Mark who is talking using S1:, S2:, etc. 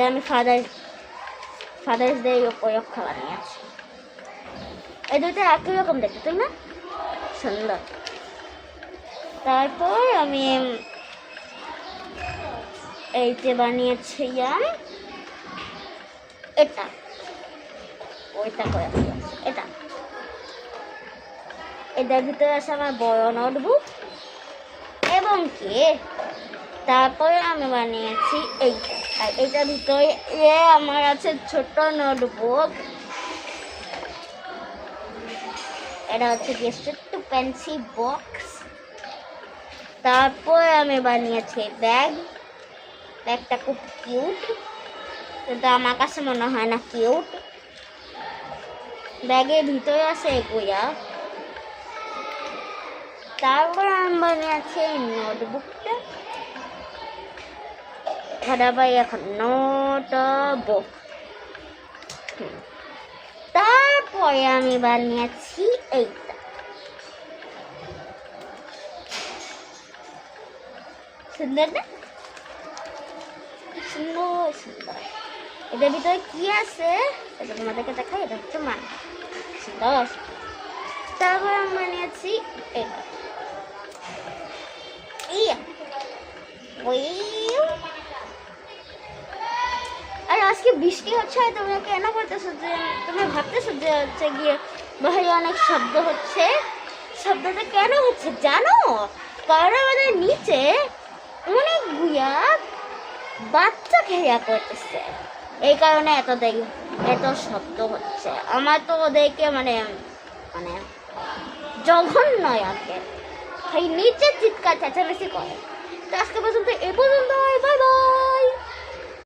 S1: এটা আমি father's day উপলক্ষে বানিয়েছি। এই দুটো একই রকম দেখতে, তাই না? সুন্দর। তারপর আমি এই যে বানিয়েছিলাম এটা, ওইটা করে এটা, এটার ভিতরে আছে আমার বড় নোটবুক এবং কি তারপরে আমি বানিয়েছি এইটা, আর এটার ভিতরে আমার আছে ছোট নোটবুক। এটা হচ্ছে গিয়ে ছোট্ট পেন্সিল বক্স। তারপরে আমি বানিয়েছি ব্যাগটা খুব কিউট, কিন্তু আমার কাছে মনে হয় না কিউট। ব্যাগের ভিতরে আছে এগুলা। তারপর আমি বানিয়েছি এই নোটবুকটা, ভাই এখন নোটবুক। তারপরে আমি বানিয়েছি এইটা, সুন্দর না? সুন্দর সুন্দর। এটার ভিতরে কি আছে এটা তোমাদেরকে দেখাই। এটা হচ্ছে মান সুন্দর। তারপর আমি বানিয়েছি এটা, আর আজকে বৃষ্টি হচ্ছে, তোমরা কেন বলতেছো যে তুমি ভাবতেছো যে হচ্ছে গিয়ে বাইরে অনেক শব্দ হচ্ছে? শব্দটা কেন হচ্ছে জানো? কারণ আমাদের নিচে অনেকগুলা বাচ্চা খেলা করতেছে, এই কারণে এত শব্দ হচ্ছে। আমার তো ওদেরকে মানে মানে জঘন্য লাগে, নিচে চিৎকার চেঁচামেচি করে। তো আজকে পর্যন্ত বাই বাই।